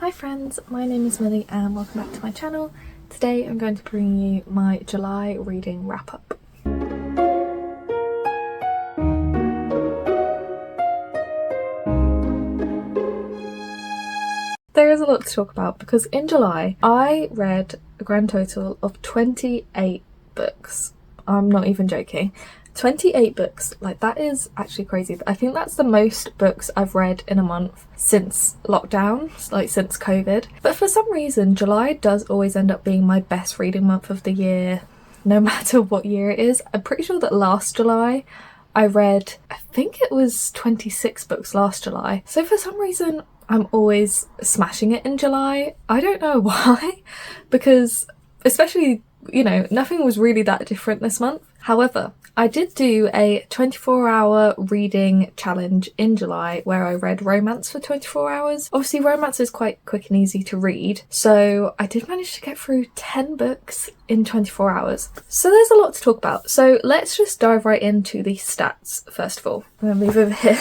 Hi friends, my name is Millie and welcome back to my channel. Today I'm going to bring you my July reading wrap up. There is a lot to talk about because in July I read a grand total of 28 books. I'm not even joking. 28 books, like that is actually crazy. I think that's the most books I've read in a month since lockdown, like since COVID. But for some reason, July does always end up being my best reading month of the year, no matter what year it is. I'm pretty sure that last July I read, I think it was 26 books last July. So for some reason, I'm always smashing it in July. I don't know why, because especially, you know, nothing was really that different this month. However, I did do a 24-hour reading challenge in July where I read romance for 24 hours. Obviously, romance is quite quick and easy to read, so I did manage to get through 10 books in 24 hours. So there's a lot to talk about. So let's just dive right into the stats first of all. I'm gonna move over here.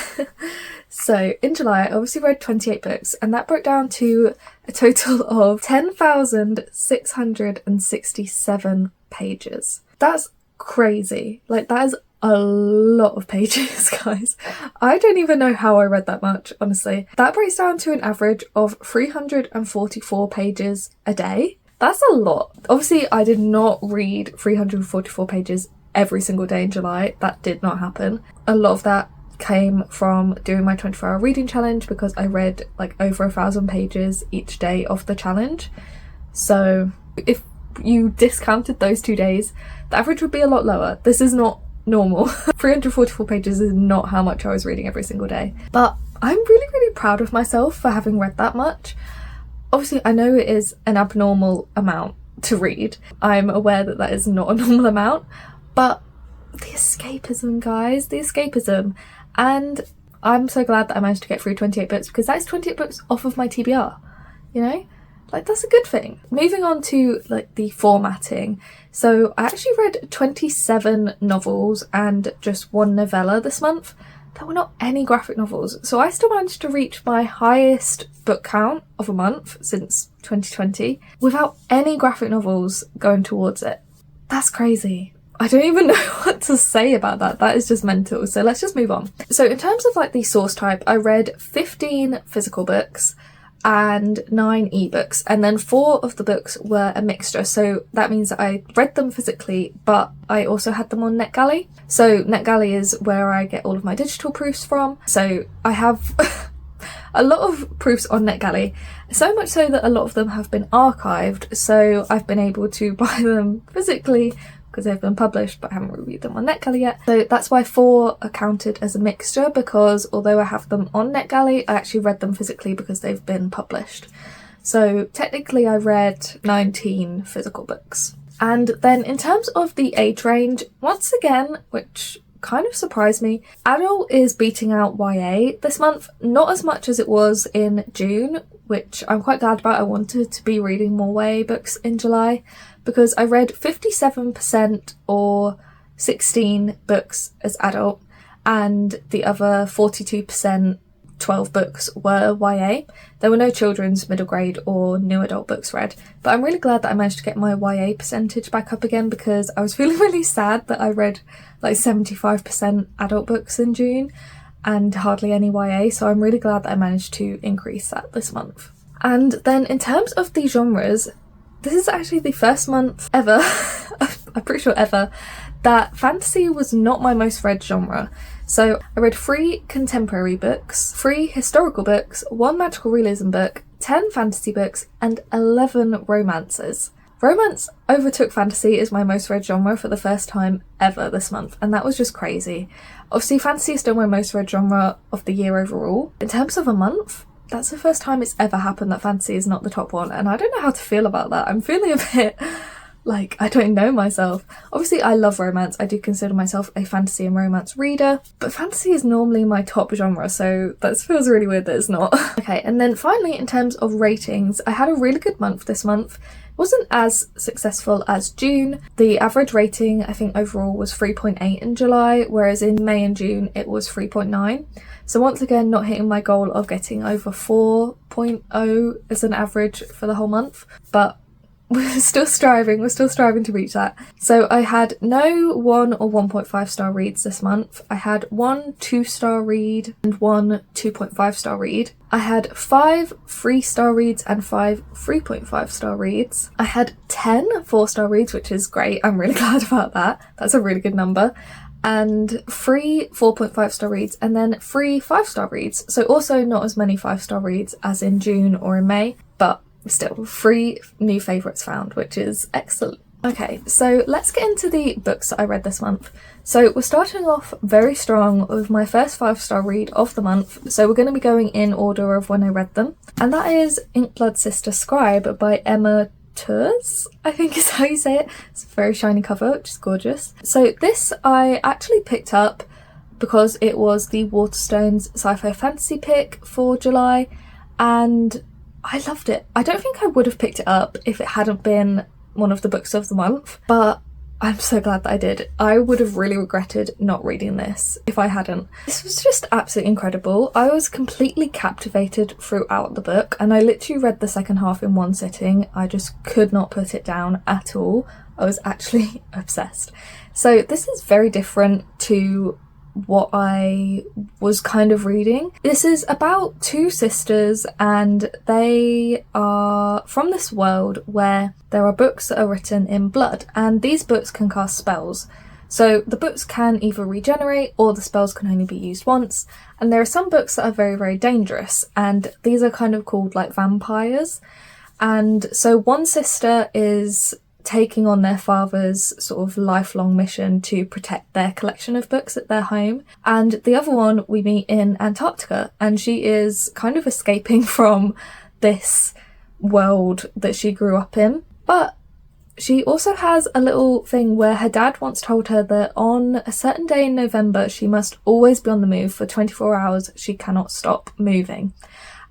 So in July, I obviously read 28 books, and that broke down to a total of 10,667 pages. That's crazy. Like, that is a lot of pages, guys. I don't even know how I read that much, honestly. That breaks down to an average of 344 pages a day. That's a lot. Obviously, I did not read 344 pages every single day in July. That did not happen. A lot of that came from doing my 24-hour reading challenge because I read like over 1,000 pages each day of the challenge. So if you discounted those 2 days, the average would be a lot lower. This is not normal. 344 pages is not how much I was reading every single day. But I'm really proud of myself for having read that much. Obviously, I know it is an abnormal amount to read. I'm aware that that is not a normal amount, but the escapism, guys, the escapism. And I'm so glad that I managed to get through 28 books because that is 28 books off of my TBR, you know? Like, that's a good thing. Moving on to like the formatting. So I actually read 27 novels and just one novella this month. There were not any graphic novels. So I still managed to reach my highest book count of a month since 2020 without any graphic novels going towards it. That's crazy. I don't even know what to say about that. That is just mental. So let's just move on. So in terms of like the source type, I read 15 physical books and 9 ebooks, and then 4 of the books were a mixture. So that means that I read them physically, but I also had them on NetGalley. So NetGalley is where I get all of my digital proofs from. So I have a lot of proofs on NetGalley, so much so that a lot of them have been archived. So I've been able to buy them physically because they've been published, but I haven't reviewed them on NetGalley yet. So that's why 4 are counted as a mixture, because although I have them on NetGalley, I actually read them physically because they've been published. So technically I read 19 physical books. And then in terms of the age range, once again, which kind of surprised me, adult is beating out YA this month, not as much as it was in June, which I'm quite glad about. I wanted to be reading more YA books in July because I read 57% or 16 books as adult, and the other 42%, 12 books, were YA. There were no children's, middle grade or new adult books read, but I'm really glad that I managed to get my YA percentage back up again because I was feeling really sad that I read like 75% adult books in June and hardly any YA, so I'm really glad that I managed to increase that this month. And then in terms of the genres, this is actually the first month ever, I'm pretty sure ever, that fantasy was not my most read genre. So I read 3 contemporary books, 3 historical books, 1 magical realism book, 10 fantasy books, and 11 romances. Romance overtook fantasy as my most read genre for the first time ever this month, and that was just crazy. Obviously, fantasy is still my most read genre of the year overall. In terms of a month, that's the first time it's ever happened that fantasy is not the top one, and I don't know how to feel about that. I'm feeling a bit Like, I don't know myself. Obviously, I love romance. I do consider myself a fantasy and romance reader, but fantasy is normally my top genre, so that feels really weird that it's not. Okay, and then finally, in terms of ratings, I had a really good month this month. It wasn't as successful as June. The average rating, I think, overall was 3.8 in July, whereas in May and June, it was 3.9. So once again, not hitting my goal of getting over 4.0 as an average for the whole month, but we're still striving to reach that. So I had no 1 or 1.5 star reads this month. I had 1 2-star read and 1 2.5 star read. I had 5 3-star reads and 5 3.5 star reads. I had 10 4-star reads, which is great. I'm really glad about that. That's a really good number. And 3 4.5 star reads and then 3 5-star reads. So also not as many 5-star reads as in June or in May, but still 3 new favourites found, which is excellent. Okay, so let's get into the books that I read this month. So we're starting off very strong with my first 5-star read of the month, so we're going to be going in order of when I read them, and that is Inkblood Sister Scribe by Emma Tours, I think is how you say it. It's a very shiny cover, which is gorgeous. So this I actually picked up because it was the Waterstones sci-fi fantasy pick for July, and I loved it. I don't think I would have picked it up if it hadn't been one of the books of the month, but I'm so glad that I did. I would have really regretted not reading this if I hadn't. This was just absolutely incredible. I was completely captivated throughout the book, and I literally read the second half in one sitting. I just could not put it down at all. I was actually obsessed. So this is very different to what I was kind of reading. This is about 2 sisters, and they are from this world where there are books that are written in blood, and these books can cast spells. So the books can either regenerate or the spells can only be used once, and there are some books that are very, very dangerous, and these are kind of called like vampires. And so one sister is taking on their father's sort of lifelong mission to protect their collection of books at their home, and the other one we meet in Antarctica, and she is kind of escaping from this world that she grew up in. But she also has a little thing where her dad once told her that on a certain day in November she must always be on the move for 24 hours. She cannot stop moving.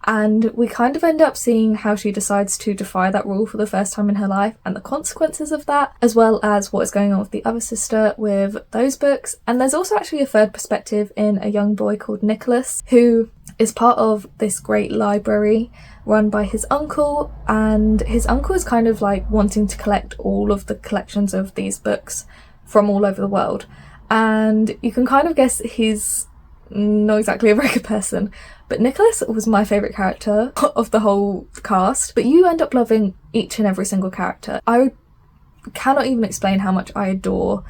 And we kind of end up seeing how she decides to defy that rule for the first time in her life and the consequences of that, as well as what is going on with the other sister with those books. And there's also actually a third perspective in a young boy called Nicholas, who is part of this great library run by his uncle, and his uncle is kind of like wanting to collect all of the collections of these books from all over the world. And you can kind of guess he's not exactly a very good person. But Nicholas was my favourite character of the whole cast, but you end up loving each and every single character. I cannot even explain how much I adore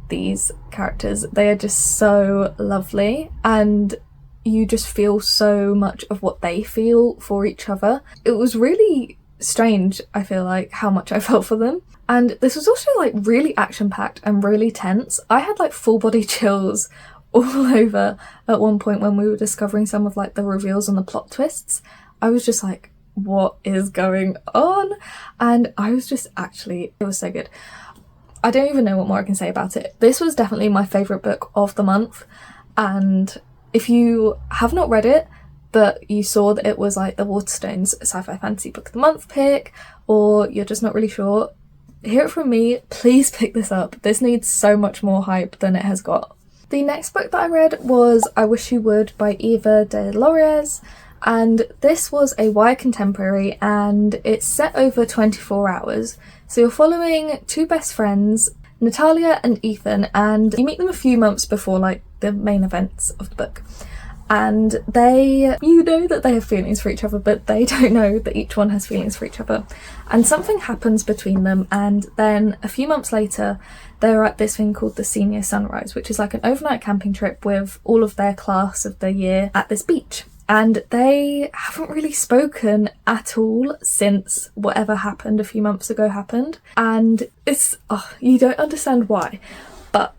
these characters. They are just so lovely, and you just feel so much of what they feel for each other. It was really strange, I feel like, how much I felt for them. And this was also like really action-packed and really tense. I had like full body chills all over at one point when we were discovering some of like the reveals and the plot twists. I was just like, what is going on? And I was just it was so good. I don't even know what more I can say about it. This was definitely my favourite book of the month, and if you have not read it but you saw that it was like the Waterstones sci-fi fantasy book of the month pick, or you're just not really sure, hear it from me, please pick this up. This needs so much more hype than it has got. The next book that I read was I Wish You Would by Eva de Lourdes, and this was a YA contemporary, and it's set over 24 hours. So you're following 2 best friends, Natalia and Ethan, and you meet them a few months before like the main events of the book. And you know that they have feelings for each other, but they don't know that each one has feelings for each other. And something happens between them, and then a few months later, they're at this thing called the Senior Sunrise, which is like an overnight camping trip with all of their class of the year at this beach. And they haven't really spoken at all since whatever happened a few months ago happened. And it's, you don't understand why. But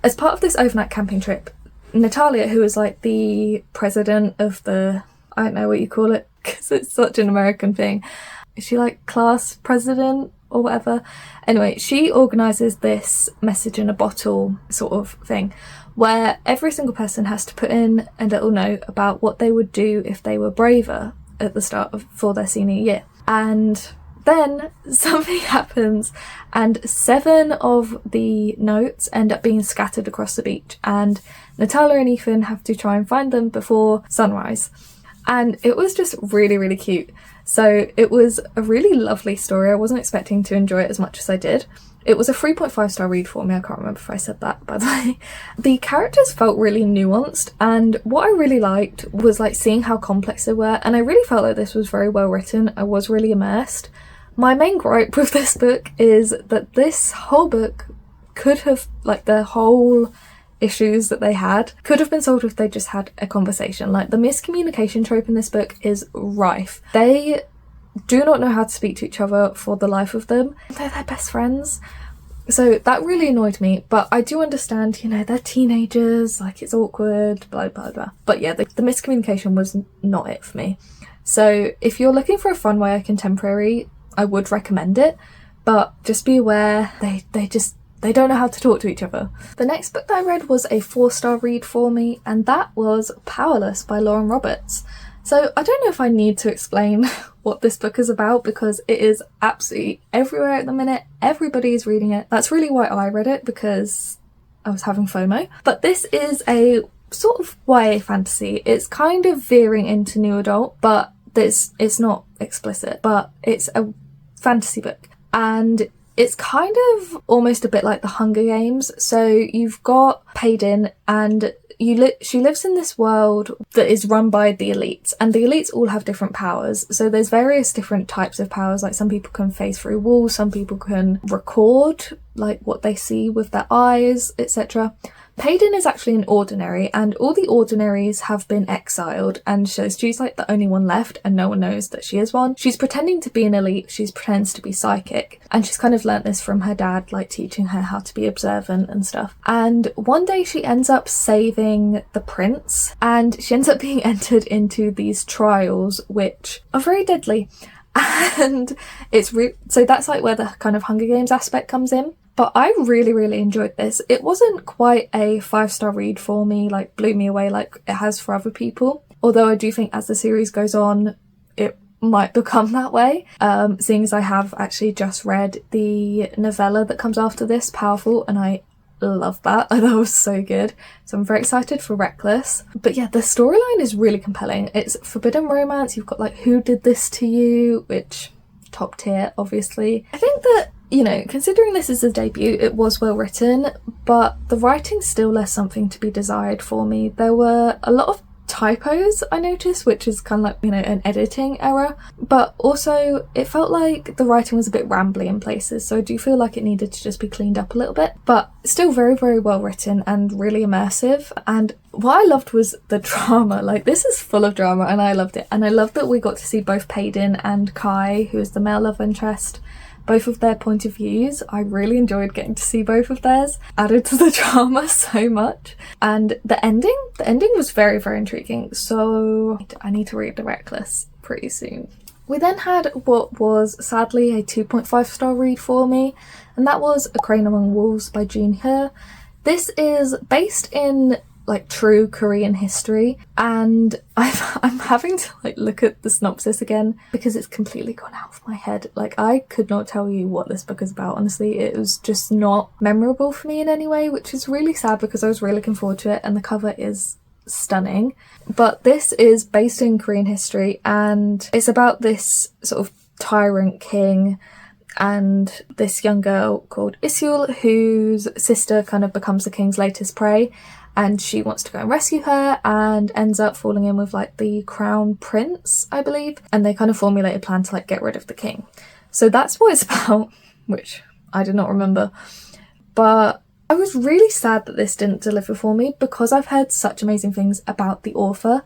as part of this overnight camping trip, Natalia, who is like the president of the, I don't know what you call it, because it's such an American thing. Is she like class president or whatever. Anyway, she organises this message in a bottle sort of thing where every single person has to put in a little note about what they would do if they were braver at the start of for their senior year. And then something happens and 7 of the notes end up being scattered across the beach, and Natalia and Ethan have to try and find them before sunrise. And it was just really, really cute. So it was a really lovely story. I wasn't expecting to enjoy it as much as I did. It was a 3.5-star read for me. I can't remember if I said that, by the way. The characters felt really nuanced, and what I really liked was like seeing how complex they were, and I really felt like this was very well written. I was really immersed. My main gripe with this book is that this whole book could have, like the whole issues that they had, could have been solved if they just had a conversation. Like the miscommunication trope in this book is rife. They do not know how to speak to each other for the life of them. They're their best friends. So that really annoyed me, but I do understand, you know, they're teenagers, like it's awkward, blah, blah, blah. But yeah, the miscommunication was not it for me. So if you're looking for a fun YA contemporary, I would recommend it, but just be aware they don't know how to talk to each other. The next book that I read was a 4-star read for me, and that was Powerless by Lauren Roberts. So I don't know if I need to explain what this book is about, because it is absolutely everywhere at the minute. Everybody is reading it. That's really why I read it, because I was having FOMO. But this is a sort of YA fantasy. It's kind of veering into new adult, but it's not explicit, but it's a fantasy book. And it's kind of almost a bit like the Hunger Games. So you've got Paydin, and she lives in this world that is run by the elites, and the elites all have different powers. So there's various different types of powers, like some people can phase through walls, some people can record like what they see with their eyes, etc. Paydin is actually an ordinary, and all the ordinaries have been exiled, and she's like the only one left, and no one knows that she is one. She's pretending to be an elite, she pretends to be psychic, and she's kind of learnt this from her dad, like teaching her how to be observant and stuff. And one day she ends up saving the prince, and she ends up being entered into these trials, which are very deadly. And it's so that's like where the kind of Hunger Games aspect comes in. But I really, really enjoyed this. It wasn't quite a 5-star read for me, like blew me away like it has for other people. Although I do think as the series goes on, it might become that way. Seeing as I have actually just read the novella that comes after this, Powerful, and I love that. I thought it was so good. So I'm very excited for Reckless. But yeah, the storyline is really compelling. It's forbidden romance. You've got like Who Did This to You, which top tier, obviously. I think that, you know, considering this is a debut, it was well written, but the writing still left something to be desired for me. There were a lot of typos I noticed, which is kind of like, you know, an editing error, but also it felt like the writing was a bit rambly in places, so I do feel like it needed to just be cleaned up a little bit, but still very, very well written and really immersive. And what I loved was the drama. Like, this is full of drama and I loved it, and I loved that we got to see both Paydin and Kai, who is the male love interest, both of their point of views. I really enjoyed getting to see both of theirs. Added to the drama so much. And the ending was very, very intriguing. So I need to read The Reckless pretty soon. We then had what was sadly a 2.5-star read for me, and that was A Crane Among Wolves by June He. This is based in like true Korean history, and I'm having to like look at the synopsis again because it's completely gone out of my head. Like, I could not tell you what this book is about, honestly. It was just not memorable for me in any way, which is really sad because I was really looking forward to it, and the cover is stunning. But this is based in Korean history, and it's about this sort of tyrant king and this young girl called Isul, whose sister kind of becomes the king's latest prey, and she wants to go and rescue her and ends up falling in with like the crown prince, I believe, and they kind of formulate a plan to like get rid of the king. So that's what it's about, which I did not remember. But I was really sad that this didn't deliver for me because I've heard such amazing things about the author.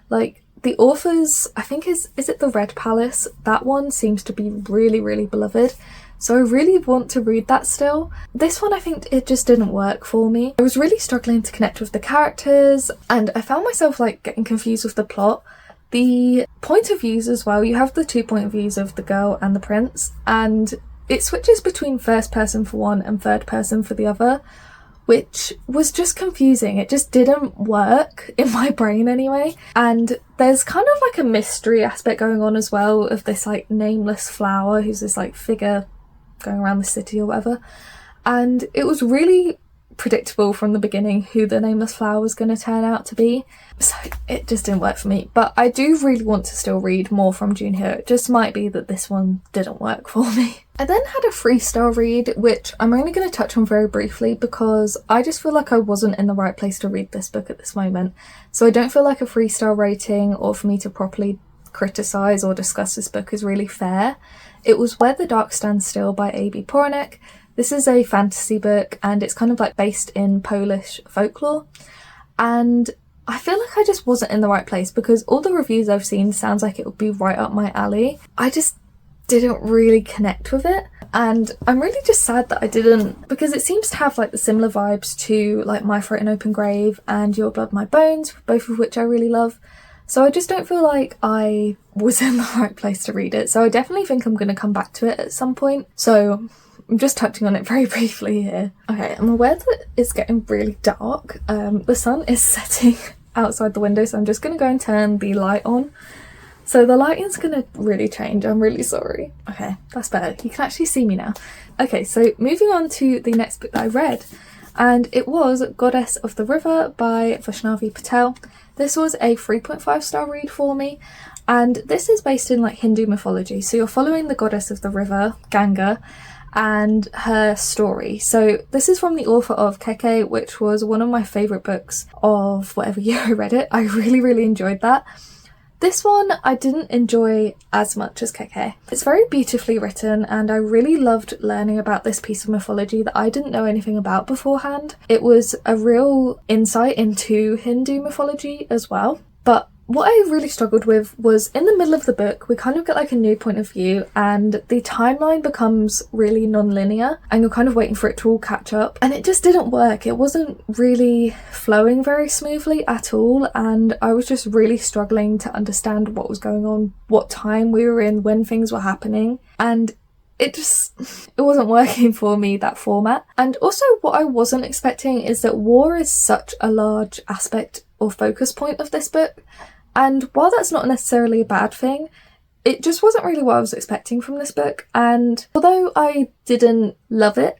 Like, the author's, I think is it The Red Palace? That one seems to be really, really beloved. So I really want to read that still. This one, I think it just didn't work for me. I was really struggling to connect with the characters, and I found myself like getting confused with the plot. The point of views as well, you have the 2 point of views of the girl and the prince, and it switches between first person for one and third person for the other, which was just confusing. It just didn't work in my brain anyway. And there's kind of like a mystery aspect going on as well of this like nameless flower who's this like figure going around the city or whatever. And it was really predictable from the beginning who the nameless flower was going to turn out to be, so it just didn't work for me. But I do really want to still read more from Junho. It just might be that this one didn't work for me. I then had a freestyle read, which I'm only going to touch on very briefly because I just feel like I wasn't in the right place to read this book at this moment, so I don't feel like a freestyle rating or for me to properly criticise or discuss this book is really fair. It was Where the Dark Stands Still by A.B. Poranek. This is a fantasy book and it's kind of like based in Polish folklore, and I feel like I just wasn't in the right place because all the reviews I've seen sounds like it would be right up my alley. I just didn't really connect with it, and I'm really just sad that I didn't, because it seems to have like the similar vibes to like My Throat and Open Grave and Your Blood My Bones, both of which I really love. So I just don't feel like I was in the right place to read it, so I definitely think I'm going to come back to it at some point. So I'm just touching on it very briefly here. Okay, I'm aware that it's getting really dark. The sun is setting outside the window, so I'm just going to go and turn the light on. So the lighting's going to really change. I'm really sorry. Okay, that's better. You can actually see me now. Okay, so moving on to the next book that I read, and it was Goddess of the River by Vaishnavi Patel. This was a 3.5 star read for me, and this is based in like Hindu mythology. So you're following the goddess of the river, Ganga, and her story. So this is from the author of Keke, which was one of my favourite books of whatever year I read it. I really enjoyed that. This one I didn't enjoy as much as Keke. It's very beautifully written and I really loved learning about this piece of mythology that I didn't know anything about beforehand. It was a real insight into Hindu mythology as well. But what I really struggled with was in the middle of the book, we kind of get like a new point of view and the timeline becomes really non-linear and you're kind of waiting for it to all catch up, and it just didn't work. It wasn't really flowing very smoothly at all, and I was just really struggling to understand what was going on, what time we were in, when things were happening, and it wasn't working for me, that format. And also what I wasn't expecting is that war is such a large aspect or focus point of this book. And while that's not necessarily a bad thing, it just wasn't really what I was expecting from this book. And although I didn't love it,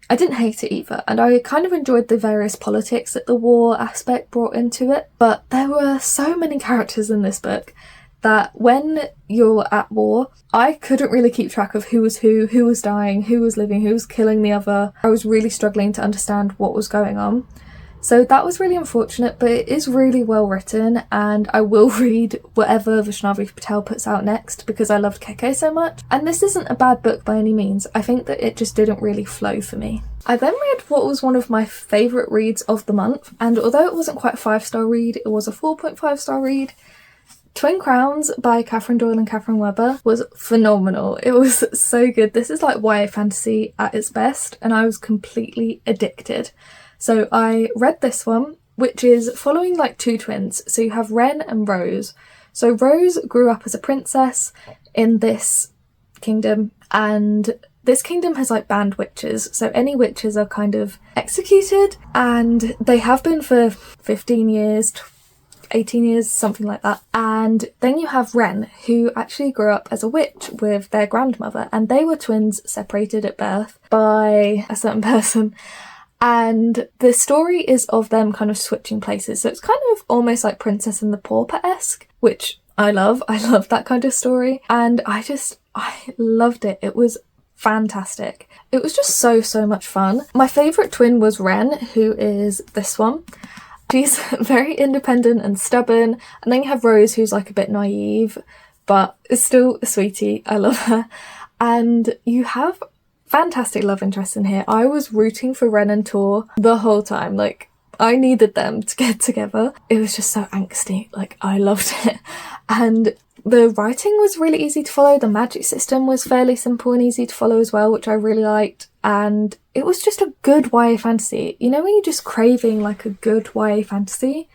I didn't hate it either. And I kind of enjoyed the various politics that the war aspect brought into it. But there were so many characters in this book that when you're at war, I couldn't really keep track of who was dying, who was living, who was killing the other. I was really struggling to understand what was going on. So that was really unfortunate, but it is really well written and I will read whatever Vaishnavi Patel puts out next because I loved Keke so much. And this isn't a bad book by any means. I think that it just didn't really flow for me. I then read what was one of my favourite reads of the month, and although it wasn't quite a 5-star read, it was a 4.5 star read. Twin Crowns by Catherine Doyle and Catherine Webber was phenomenal. It was so good. This is like YA fantasy at its best and I was completely addicted. So I read this one, which is following like two twins. So you have Ren and Rose. So Rose grew up as a princess in this kingdom, and this kingdom has like banned witches. So any witches are kind of executed, and they have been for 15 years, 18 years, something like that. And then you have Ren, who actually grew up as a witch with their grandmother, and they were twins separated at birth by a certain person. And the story is of them kind of switching places. So it's kind of almost like Princess and the Pauper-esque, which I love. I love that kind of story. And I loved it. It was fantastic. It was just so much fun. My favourite twin was Ren, who is this one. She's very independent and stubborn. And then you have Rose, who's like a bit naive, but is still a sweetie. I love her. And you have fantastic love interest in here. I was rooting for Ren and Tor the whole time. Like, I needed them to get together. It was just so angsty. Like, I loved it. And the writing was really easy to follow. The magic system was fairly simple and easy to follow as well, which I really liked. And it was just a good YA fantasy. You know when you're just craving like a good YA fantasy?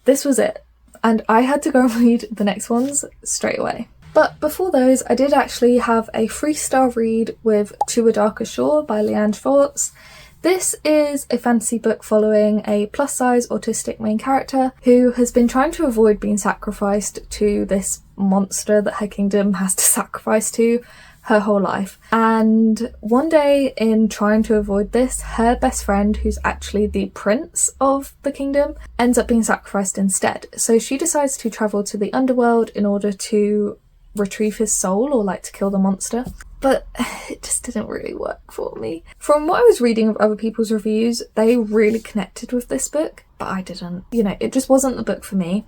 This was it. And I had to go and read the next ones straight away. But before those, I did actually have a 3-star read with To a Darker Shore by Leanne Schwartz. This is a fantasy book following a plus-size autistic main character who has been trying to avoid being sacrificed to this monster that her kingdom has to sacrifice to her whole life. And one day, in trying to avoid this, her best friend, who's actually the prince of the kingdom, ends up being sacrificed instead. So she decides to travel to the underworld in order to retrieve his soul, or like to kill the monster. But it just didn't really work for me. From what I was reading of other people's reviews, they really connected with this book, but I didn't. You know, it just wasn't the book for me.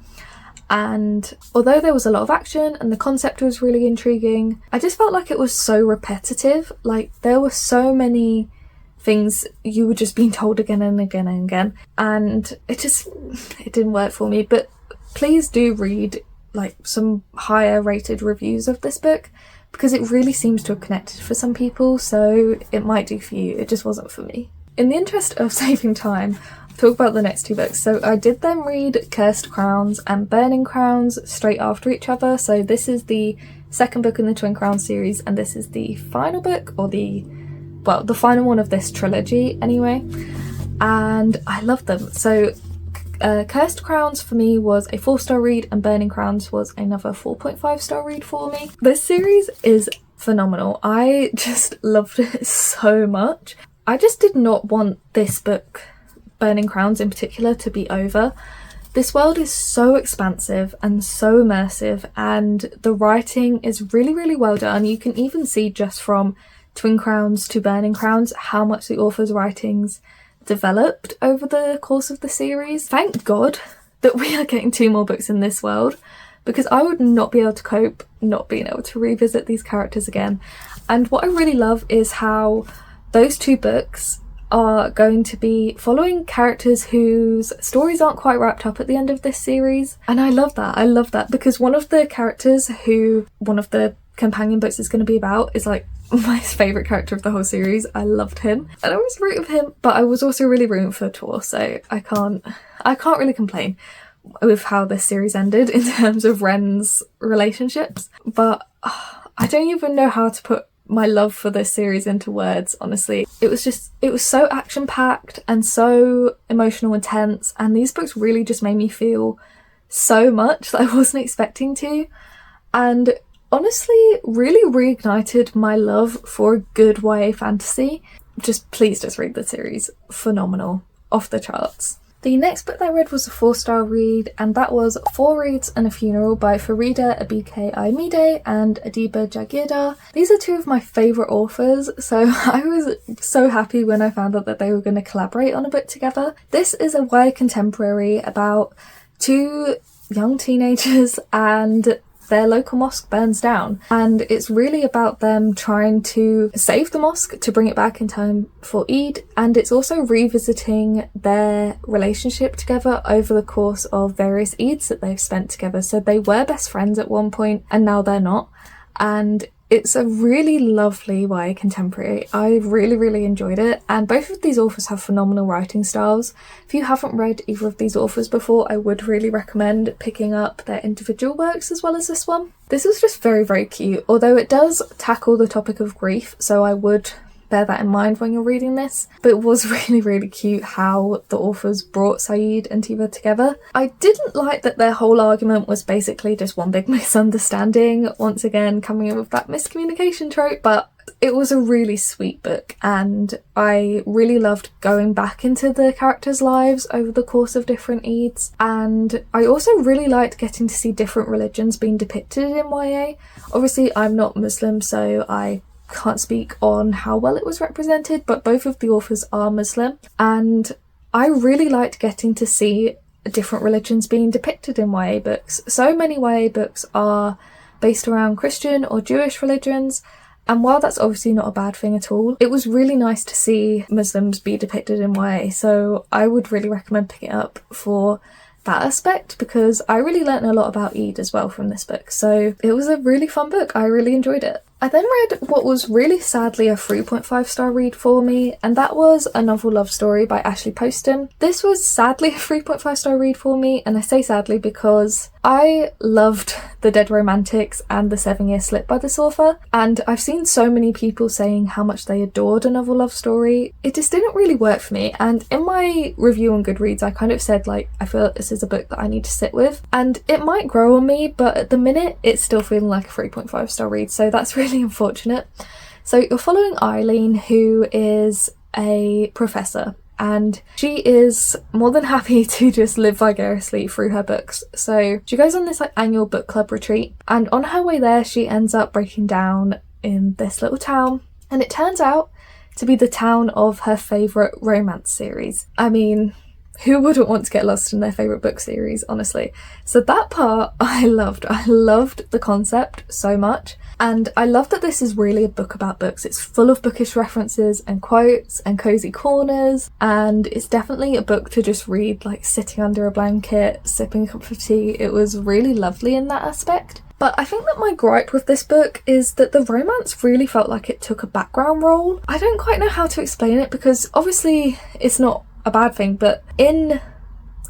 And although there was a lot of action and the concept was really intriguing, I just felt like it was so repetitive. Like, there were so many things you were just being told again and again and again, and it didn't work for me. But please do read like some higher rated reviews of this book, because it really seems to have connected for some people, so it might do for you. It just wasn't for me. In the interest of saving time, I'll talk about the next 2 books. So I did then read Cursed Crowns and Burning Crowns straight after each other. So this is the second book in the Twin Crowns series, and this is the final book, or the final one of this trilogy anyway. And I love them. So Cursed Crowns for me was a 4-star read, and Burning Crowns was another 4.5-star read for me. This series is phenomenal. I just loved it so much. I just did not want this book, Burning Crowns in particular, to be over. This world is so expansive and so immersive, and the writing is really, really well done. You can even see just from Twin Crowns to Burning Crowns how much the author's writings developed over the course of the series. Thank God that we are getting 2 more books in this world, because I would not be able to cope not being able to revisit these characters again. And what I really love is how those 2 books are going to be following characters whose stories aren't quite wrapped up at the end of this series. And I love that, because one of the characters who one of the companion books is going to be about is like my favourite character of the whole series. I loved him, and I was rooting for him, but I was also really rooting for Tor, so I can't really complain with how this series ended in terms of Ren's relationships. But I don't even know how to put my love for this series into words, honestly. It was so action-packed and so emotional and tense, and these books really just made me feel so much that I wasn't expecting to, and honestly really reignited my love for a good YA fantasy. Please just read the series. Phenomenal. Off the charts. The next book that I read was a 4-star read, and that was 4 Reads and a Funeral by Farida Abike Aimide and Adiba Jagirda. These are 2 of my favourite authors, so I was so happy when I found out that they were going to collaborate on a book together. This is a YA contemporary about 2 young teenagers, and their local mosque burns down, and it's really about them trying to save the mosque to bring it back in time for Eid, and it's also revisiting their relationship together over the course of various Eids that they've spent together. So they were best friends at one point, and now they're not, and it's a really lovely YA contemporary. I really, really enjoyed it, and both of these authors have phenomenal writing styles. If you haven't read either of these authors before, I would really recommend picking up their individual works as well as this one. This was just very, very cute, although it does tackle the topic of grief, so I would bear that in mind when you're reading this. But it was really, really cute how the authors brought Saeed and Tiva together. I didn't like that their whole argument was basically just one big misunderstanding, once again coming in with that miscommunication trope, but it was a really sweet book, and I really loved going back into the characters' lives over the course of different Eids, and I also really liked getting to see different religions being depicted in YA. Obviously I'm not Muslim, so I can't speak on how well it was represented, but both of the authors are Muslim, and I really liked getting to see different religions being depicted in YA books. So many YA books are based around Christian or Jewish religions, and while that's obviously not a bad thing at all, it was really nice to see Muslims be depicted in YA, so I would really recommend picking it up for that aspect, because I really learnt a lot about Eid as well from this book. So it was a really fun book. I really enjoyed it. I then read what was really sadly a 3.5-star read for me, and that was A Novel Love Story by Ashley Poston. This was sadly a 3.5-star read for me, and I say sadly because I loved The Dead Romantics and The 7-Year Slip by this author, and I've seen so many people saying how much they adored A Novel Love Story. It just didn't really work for me, and in my review on Goodreads I kind of said like I feel like this is a book that I need to sit with, and it might grow on me, but at the minute it's still feeling like a 3.5-star read, so that's really unfortunate. So you're following Eileen, who is a professor, and she is more than happy to just live vicariously through her books. So she goes on this like annual book club retreat, and on her way there she ends up breaking down in this little town, and it turns out to be the town of her favourite romance series. I mean, who wouldn't want to get lost in their favourite book series, honestly? So that part I loved. I loved the concept so much. And I love that this is really a book about books. It's full of bookish references and quotes and cozy corners. And it's definitely a book to just read, like sitting under a blanket, sipping a cup of tea. It was really lovely in that aspect. But I think that my gripe with this book is that the romance really felt like it took a background role. I don't quite know how to explain it, because obviously it's not a bad thing, but in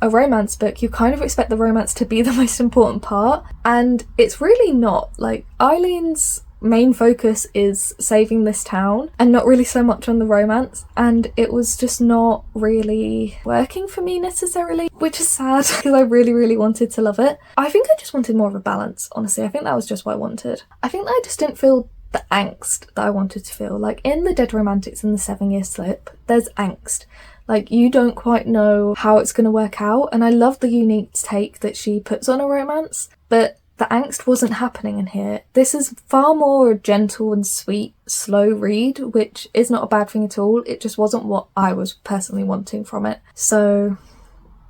a romance book you kind of expect the romance to be the most important part, and it's really not. Like, Eileen's main focus is saving this town and not really so much on the romance, and it was just not really working for me necessarily, which is sad because I really wanted to love it. I think I just wanted more of a balance, honestly. I think that was just what I wanted. I think that I just didn't feel the angst that I wanted to feel. Like in The Dead Romantics and The 7-Year Slip, there's angst. Like, you don't quite know how it's going to work out, and I love the unique take that she puts on a romance, but the angst wasn't happening in here. This is far more a gentle and sweet, slow read, which is not a bad thing at all. It just wasn't what I was personally wanting from it. So,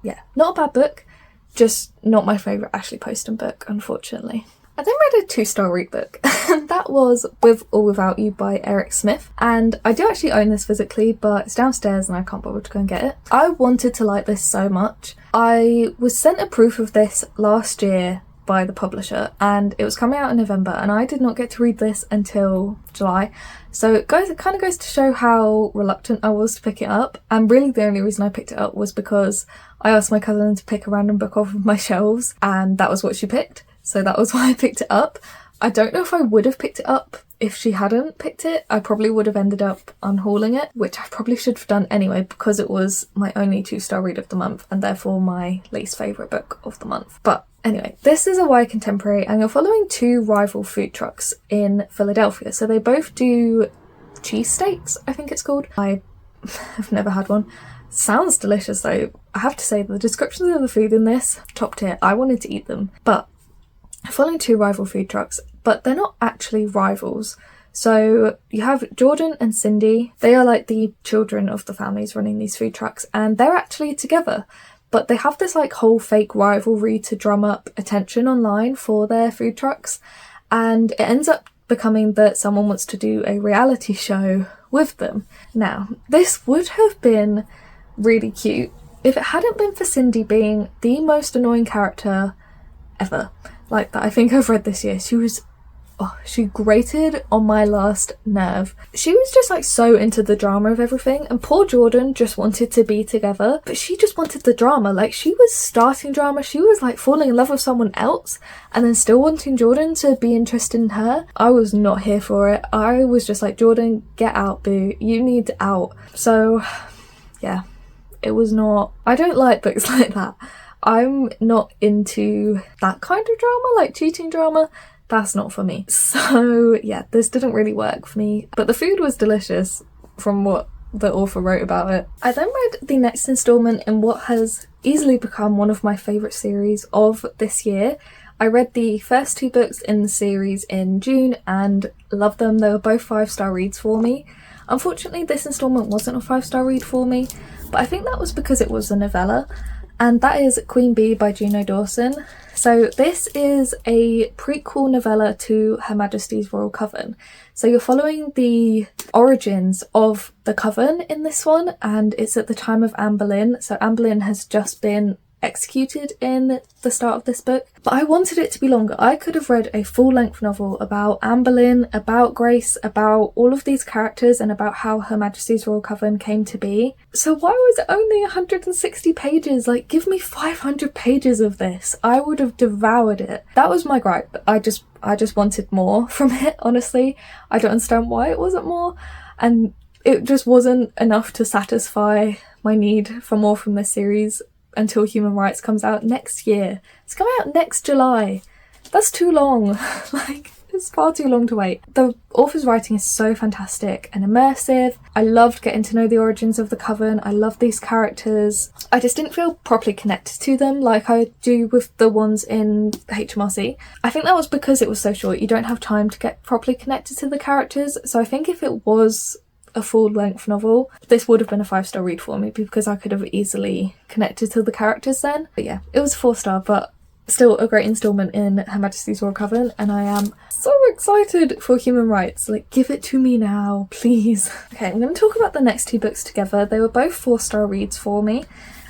yeah, not a bad book, just not my favourite Ashley Poston book, unfortunately. I then read a 2-star read book, and that was With or Without You by Eric Smith, and I do actually own this physically, but it's downstairs and I can't bother to go and get it. I wanted to like this so much. I was sent a proof of this last year by the publisher, and it was coming out in November, and I did not get to read this until July, so it kind of goes to show how reluctant I was to pick it up. And really the only reason I picked it up was because I asked my cousin to pick a random book off of my shelves, and that was what she picked. So that was why I picked it up. I don't know if I would have picked it up if she hadn't picked it. I probably would have ended up unhauling it, which I probably should have done anyway, because it was my only 2-star read of the month and therefore my least favourite book of the month. But anyway, this is a YA contemporary, and you're following 2 rival food trucks in Philadelphia. So they both do cheesesteaks, I think it's called. I have never had one. Sounds delicious though. I have to say the descriptions of the food in this, top tier. I wanted to eat them. But following 2 rival food trucks, but they're not actually rivals. So you have Jordan and Cindy. They are like the children of the families running these food trucks, and they're actually together. But they have this like whole fake rivalry to drum up attention online for their food trucks, and it ends up becoming that someone wants to do a reality show with them. Now, this would have been really cute if it hadn't been for Cindy being the most annoying character ever. Like, that I think I've read this year. She grated on my last nerve. She was just like so into the drama of everything, and poor Jordan just wanted to be together, but she just wanted the drama. Like, she was starting drama, she was like falling in love with someone else and then still wanting Jordan to be interested in her. I was not here for it. I was just like, Jordan, get out, boo, you need out. So yeah, it was not, I don't like books like that. I'm not into that kind of drama, like cheating drama. That's not for me. So yeah, this didn't really work for me, but the food was delicious from what the author wrote about it. I then read the next instalment in what has easily become one of my favourite series of this year. I read the first 2 books in the series in June and loved them. They were both 5-star reads for me. Unfortunately, this instalment wasn't a 5-star read for me, but I think that was because it was a novella, and that is Queen Bee by Juno Dawson. So this is a prequel novella to Her Majesty's Royal Coven. So you're following the origins of the Coven in this one, and it's at the time of Anne Boleyn. So Anne Boleyn has just been executed in the start of this book, but I wanted it to be longer. I could have read a full-length novel about Anne Boleyn, about Grace, about all of these characters, and about how Her Majesty's Royal Coven came to be. So why was it only 160 pages? Like, give me 500 pages of this. I would have devoured it. That was my gripe. I just wanted more from it, honestly. I don't understand why it wasn't more, and it just wasn't enough to satisfy my need for more from this series until Human Rights comes out next year. It's coming out next July. That's too long. Like, it's far too long to wait. The author's writing is so fantastic and immersive. I loved getting to know the origins of the Coven. I love these characters. I just didn't feel properly connected to them like I do with the ones in HMRC. I think that was because it was so short. You don't have time to get properly connected to the characters. So I think if it was a full-length novel, this would have been a 5-star read for me, because I could have easily connected to the characters then. But yeah, it was 4-star, but still a great installment in Her Majesty's Royal Coven, and I am so excited for Human Rights. Like, give it to me now, please. Okay, I'm going to talk about the next 2 books together. They were both 4-star reads for me,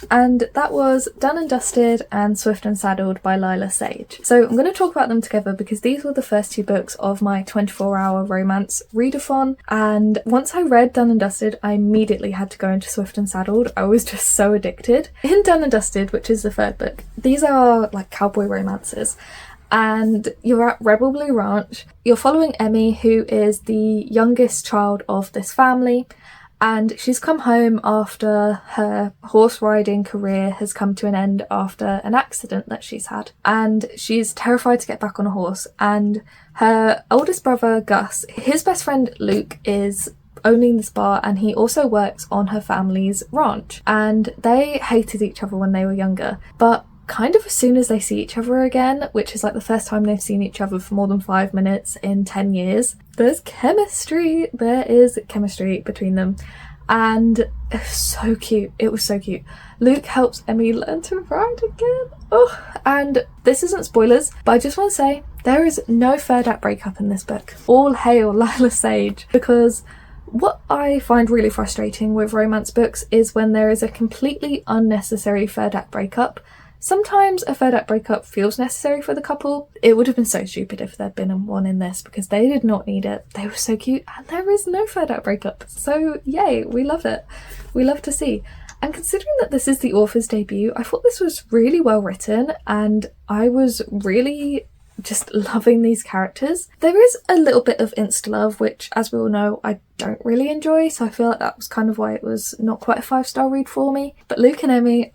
and that was Done and Dusted and Swift and Saddled by Lila Sage. So I'm going to talk about them together because these were the first 2 books of my 24-hour romance readathon, and once I read Done and Dusted, I immediately had to go into Swift and Saddled. I was just so addicted. In Done and Dusted, which is the 3rd book, these are like cowboy romances, and you're at Rebel Blue Ranch. You're following Emmy, who is the youngest child of this family, and she's come home after her horse riding career has come to an end after an accident that she's had. And she's terrified to get back on a horse. And her oldest brother, Gus, his best friend Luke, is owning this bar, and he also works on her family's ranch. And they hated each other when they were younger. But kind of as soon as they see each other again, which is like the first time they've seen each other for more than 5 minutes in 10 years, there's chemistry. There is chemistry between them, and it was so cute. It was so cute. Luke helps Emmy learn to ride again. Oh, and this isn't spoilers, but I just want to say there is no third act breakup in this book. All hail Lila Sage, because what I find really frustrating with romance books is when there is a completely unnecessary third act breakup. Sometimes a third act breakup feels necessary for the couple. It would have been so stupid if there'd been one in this, because they did not need it. They were so cute, and there is no third act breakup. So yay, we love it. We love to see. And considering that this is the author's debut, I thought this was really well written, and I was really just loving these characters. There is a little bit of insta-love, which, as we all know, I don't really enjoy, so I feel like that was kind of why it was not quite a 5-star read for me. But Luke and Emmy,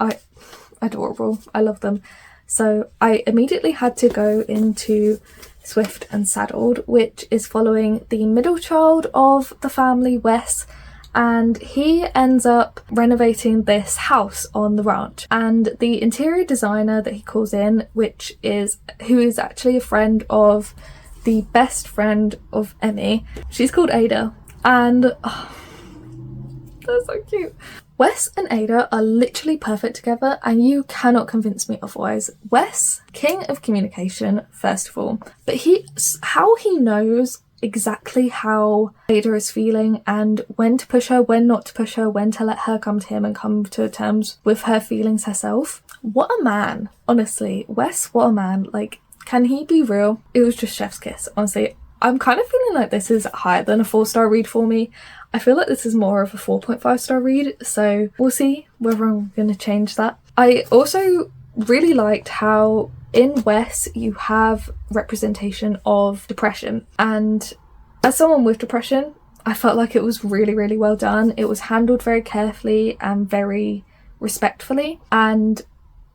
adorable. I love them. So I immediately had to go into Swift and Saddled, which is following the middle child of the family, Wes, and he ends up renovating this house on the ranch, and the interior designer that he calls in, who is actually a friend of the best friend of Emmy, she's called Ada, and they're so cute. Wes and Ada are literally perfect together, and you cannot convince me otherwise. Wes, king of communication, first of all, but how he knows exactly how Ada is feeling, and when to push her, when not to push her, when to let her come to him and come to terms with her feelings herself. What a man, honestly. Wes, what a man. Like, can he be real? It was just chef's kiss, honestly. I'm kind of feeling like this is higher than a 4-star read for me. I feel like this is more of a 4.5-star read, so we'll see whether I'm going to change that. I also really liked how in Wes you have representation of depression, and as someone with depression, I felt like it was really, really well done. It was handled very carefully and very respectfully, and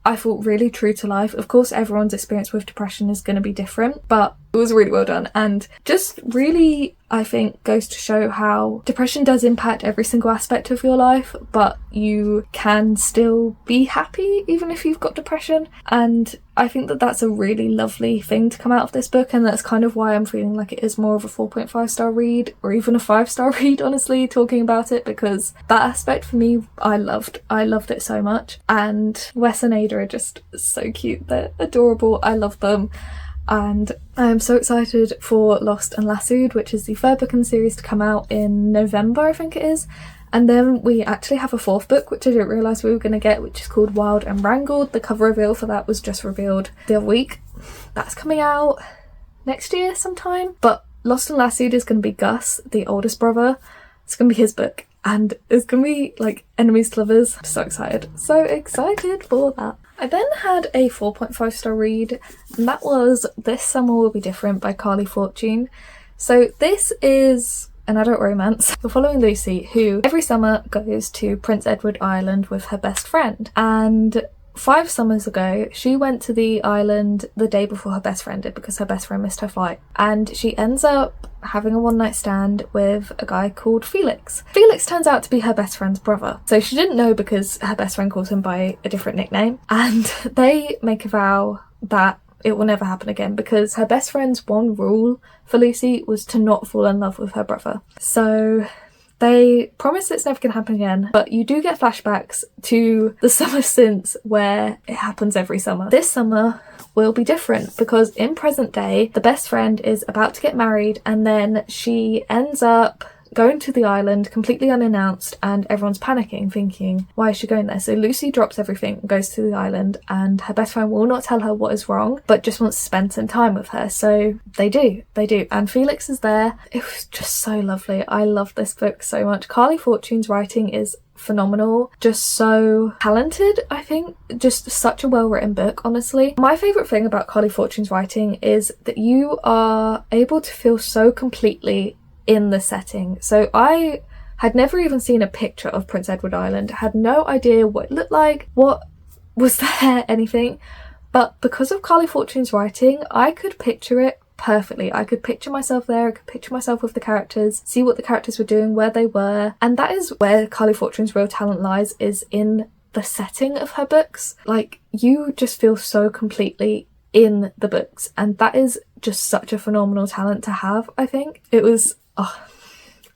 I thought really true to life. Of course, everyone's experience with depression is going to be different, but it was really well done, and just really, I think, goes to show how depression does impact every single aspect of your life, but you can still be happy even if you've got depression. And I think that that's a really lovely thing to come out of this book, and that's kind of why I'm feeling like it is more of a 4.5-star read, or even a 5-star read, honestly, talking about it, because that aspect for me, I loved it so much. And Wes and Ada are just so cute. They're adorable. I love them. And I am so excited for Lost and Lassoed, which is the 3rd book in the series to come out in November, I think it is. And then we actually have a 4th book, which I didn't realise we were going to get, which is called Wild and Wrangled. The cover reveal for that was just revealed the other week. That's coming out next year sometime. But Lost and Lassoed is going to be Gus, the oldest brother. It's going to be his book. And it's going to be like enemies to lovers. I'm so excited. So excited for that. I then had a 4.5 star read, and that was This Summer Will Be Different by Carly Fortune. So this is an adult romance. We're following Lucy, who every summer goes to Prince Edward Island with her best friend. And 5 summers ago, she went to the island the day before her best friend did because her best friend missed her flight. And she ends up having a one-night stand with a guy called Felix. Felix turns out to be her best friend's brother. So she didn't know because her best friend calls him by a different nickname. And they make a vow that it will never happen again because her best friend's one rule for Lucy was to not fall in love with her brother. So they promise it's never going to happen again, but you do get flashbacks to the summer since where it happens every summer. This summer will be different because in present day, the best friend is about to get married and then she ends up going to the island completely unannounced and everyone's panicking thinking, why is she going there? So Lucy drops everything and goes to the island and her best friend will not tell her what is wrong but just wants to spend some time with her. So they do and Felix is there. It was just so lovely. I love this book so much. Carly Fortune's writing is phenomenal, just so talented. I think just such a well-written book, honestly. My favourite thing about Carly Fortune's writing is that you are able to feel so completely in the setting. So I had never even seen a picture of Prince Edward Island, had no idea what it looked like, what was there, anything, but because of Carly Fortune's writing, I could picture it perfectly. I could picture myself there, I could picture myself with the characters, see what the characters were doing, where they were, and that is where Carly Fortune's real talent lies, is in the setting of her books. Like, you just feel so completely in the books, and that is just such a phenomenal talent to have, I think. It was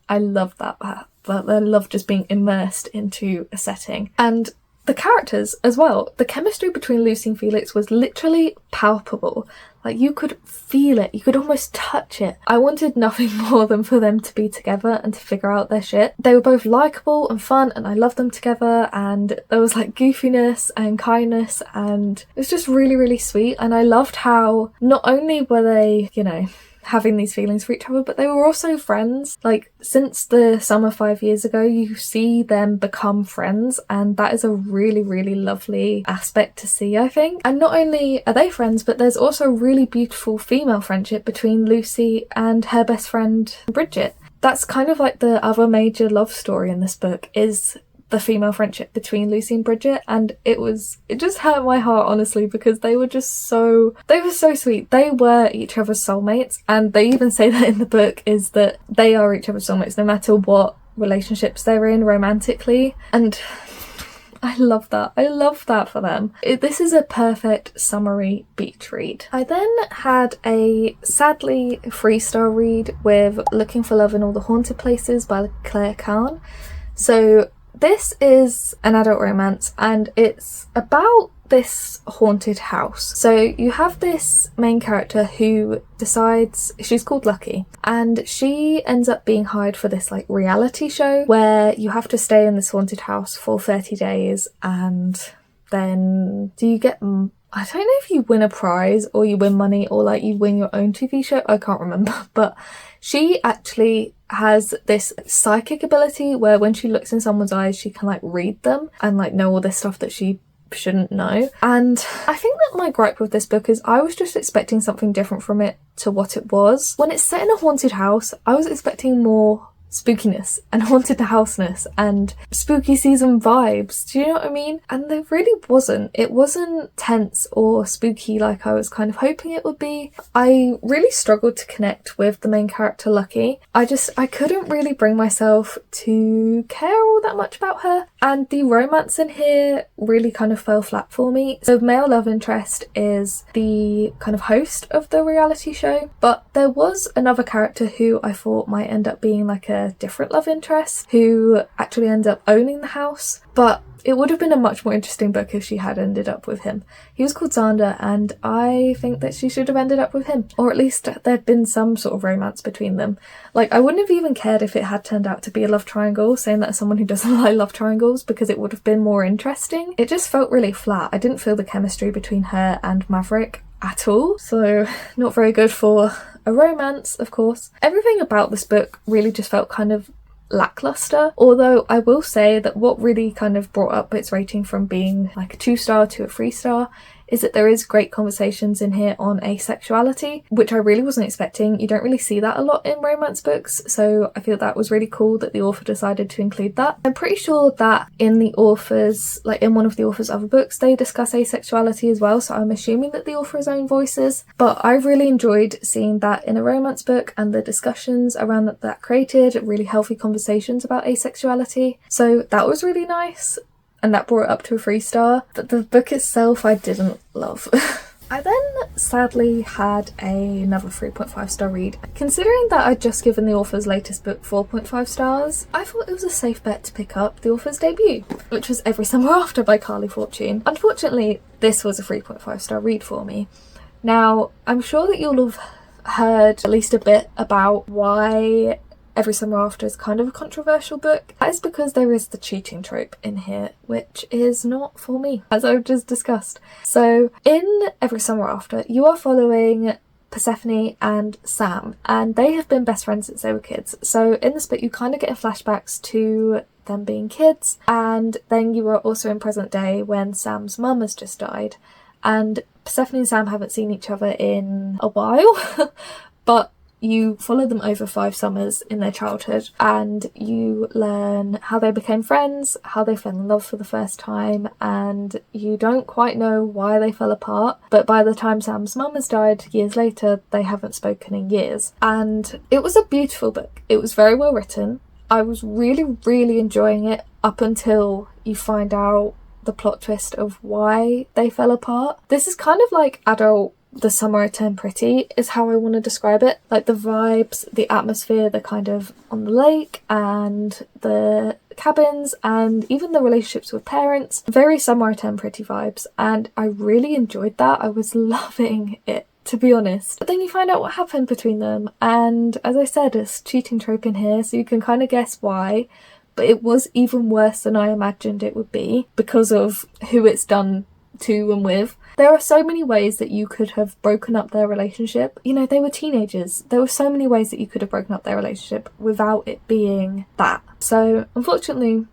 I love that. I love just being immersed into a setting. And the characters as well. The chemistry between Lucy and Felix was literally palpable. Like, you could feel it. You could almost touch it. I wanted nothing more than for them to be together and to figure out their shit. They were both likeable and fun and I loved them together, and there was like goofiness and kindness and it was just really, really sweet. And I loved how not only were they, you know, having these feelings for each other, but they were also friends. Like, since the summer 5 years ago, you see them become friends, and that is a really, really lovely aspect to see, I think. And not only are they friends, but there's also a really beautiful female friendship between Lucy and her best friend Bridget. That's kind of like the other major love story in this book, is the female friendship between Lucy and Bridget, and it just hurt my heart, honestly, because they were so sweet. They were each other's soulmates, and they even say that in the book, is that they are each other's soulmates no matter what relationships they're in romantically, and I love that. I love that for them. This is a perfect summery beach read. I then had a sadly 3-star read with Looking for Love in All the Haunted Places by Claire Kahn. So this is an adult romance and it's about this haunted house. So you have this main character who decides, she's called Lucky, and she ends up being hired for this like reality show where you have to stay in this haunted house for 30 days and then do you get, I don't know if you win a prize or you win money or like you win your own TV show, I can't remember, but she actually has this psychic ability where when she looks in someone's eyes she can like read them and like know all this stuff that she shouldn't know. And I think that my gripe with this book is I was just expecting something different from it to what it was. When it's set in a haunted house, I was expecting more spookiness and haunted houseness and spooky season vibes, do you know what I mean? And there really wasn't. It wasn't tense or spooky like I was kind of hoping it would be. I really struggled to connect with the main character Lucky. I couldn't really bring myself to care all that much about her, and the romance in here really kind of fell flat for me. So male love interest is the kind of host of the reality show, but there was another character who I thought might end up being like a a different love interest who actually ends up owning the house, but it would have been a much more interesting book if she had ended up with him. He was called Xander, and I think that she should have ended up with him, or at least there'd been some sort of romance between them. Like, I wouldn't have even cared if it had turned out to be a love triangle, saying that as someone who doesn't like love triangles, because it would have been more interesting. It just felt really flat. I didn't feel the chemistry between her and Maverick at all, so not very good for a romance, of course. Everything about this book really just felt kind of lackluster, although I will say that what really kind of brought up its rating from being like a 2-star to a 3-star is that there is great conversations in here on asexuality, which I really wasn't expecting. You don't really see that a lot in romance books, so I feel that was really cool that the author decided to include that. I'm pretty sure that in the author's, like in one of the author's other books, they discuss asexuality as well, so I'm assuming that the author has own voices, but I really enjoyed seeing that in a romance book, and the discussions around that created really healthy conversations about asexuality, so that was really nice. And that brought it up to a 3-star, but the book itself I didn't love. I then sadly had another 3.5-star read. Considering that I'd just given the author's latest book 4.5 stars, I thought it was a safe bet to pick up the author's debut, which was Every Summer After by Carly Fortune. Unfortunately, this was a 3.5-star read for me. Now, I'm sure that you'll have heard at least a bit about why Every Summer After is kind of a controversial book. That is because there is the cheating trope in here, which is not for me, as I've just discussed. So in Every Summer After, you are following Persephone and Sam, and they have been best friends since they were kids. So in this book, you kind of get flashbacks to them being kids, and then you are also in present day when Sam's mum has just died, and Persephone and Sam haven't seen each other in a while, but you follow them over 5 summers in their childhood, and you learn how they became friends, how they fell in love for the first time, and you don't quite know why they fell apart, but by the time Sam's mum has died years later, they haven't spoken in years. And it was a beautiful book. It was very well written. I was really, really enjoying it up until you find out the plot twist of why they fell apart. This is kind of like adult The Summer I Turned Pretty is how I want to describe it. Like the vibes, the atmosphere, the kind of on the lake and the cabins and even the relationships with parents. Very Summer I Turned Pretty vibes, and I really enjoyed that. I was loving it, to be honest. But then you find out what happened between them, and as I said, it's a cheating trope in here, so you can kind of guess why. But it was even worse than I imagined it would be because of who it's done to and with. There are so many ways that you could have broken up their relationship. You know, they were teenagers. There were so many ways that you could have broken up their relationship without it being that. So, unfortunately,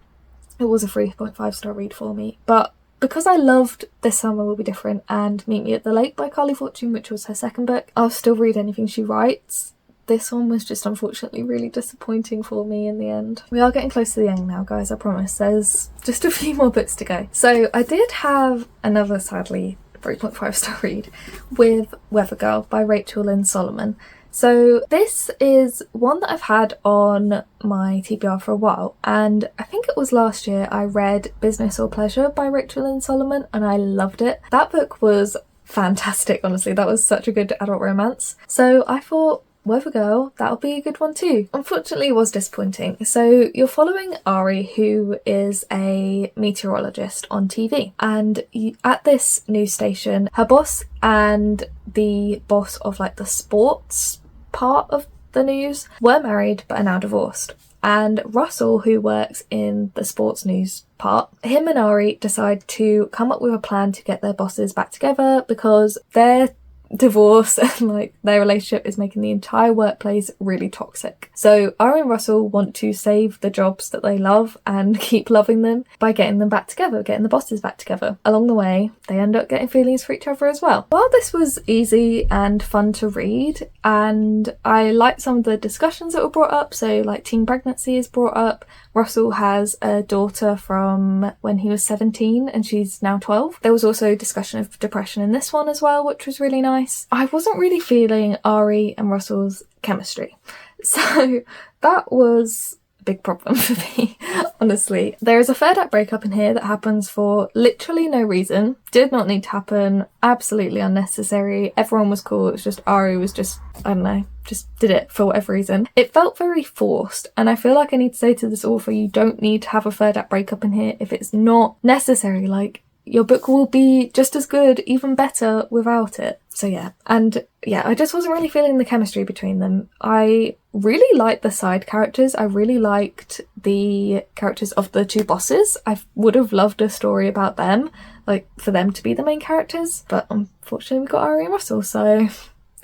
it was a 3.5-star read for me. But because I loved This Summer Will Be Different and Meet Me at the Lake by Carly Fortune, which was her second book, I'll still read anything she writes. This one was just unfortunately really disappointing for me in the end. We are getting close to the end now, guys, I promise. There's just a few more books to go. So I did have another, sadly, 3.5-star read with Weather Girl by Rachel Lynn Solomon. So this is one that I've had on my TBR for a while, and I think it was last year I read Business or Pleasure by Rachel Lynn Solomon, and I loved it. That book was fantastic, honestly. That was such a good adult romance. So I thought, Weather Girl, that'll be a good one too. Unfortunately, it was disappointing. So you're following Ari, who is a meteorologist on TV, and at this news station, her boss and the boss of like the sports part of the news were married but are now divorced. And Russell, who works in the sports news part, him and Ari decide to come up with a plan to get their bosses back together because their divorce and like their relationship is making the entire workplace really toxic. So Ari and Russell want to save the jobs that they love and keep loving them by getting them back together, getting the bosses back together. Along the way, they end up getting feelings for each other as well. While this was easy and fun to read, and I liked some of the discussions that were brought up, so like teen pregnancy is brought up. Russell has a daughter from when he was 17 and she's now 12. There was also discussion of depression in this one as well, which was really nice. I wasn't really feeling Ari and Russell's chemistry, so that was a big problem for me, honestly. There is a third act breakup in here that happens for literally no reason. Did not need to happen, absolutely unnecessary. Everyone was cool, it was just Ari was just, I don't know, just did it for whatever reason. It felt very forced, and I feel like I need to say to this author, you don't need to have a third act breakup in here if it's not necessary. Like, your book will be just as good, even better, without it. So yeah, and yeah, I just wasn't really feeling the chemistry between them. I really liked the side characters. I really liked the characters of the two bosses. I would have loved a story about them, like for them to be the main characters, but unfortunately we got Ari and Russell, so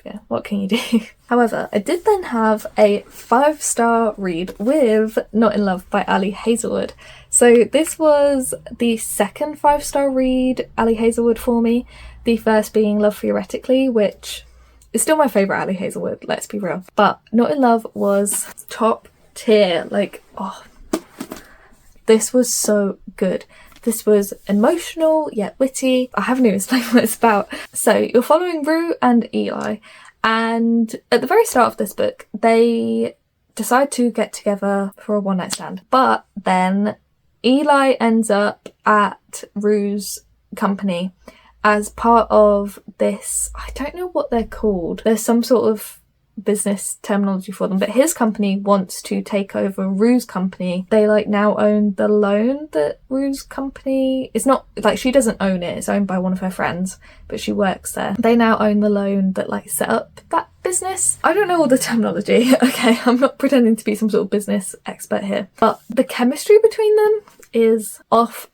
yeah, what can you do? However, I did then have a 5-star read with Not in Love by Ali Hazelwood. So this was the second 5-star read Ali Hazelwood for me, the first being Love Theoretically, which is still my favourite Ali Hazelwood, let's be real. But Not in Love was top tier, like, oh, this was so good. This was emotional yet witty. I haven't even explained what it's about. So you're following Rue and Eli, and at the very start of this book, they decide to get together for a one-night stand. But then Eli ends up at Rue's company as part of this, I don't know what they're called. There's some sort of business terminology for them, but his company wants to take over Rue's company. They like now own the loan that Rue's company, it's not like she doesn't own it, it's owned by one of her friends, but she works there. They now own the loan that like set up that business. I don't know all the terminology, okay, I'm not pretending to be some sort of business expert here, but the chemistry between them is off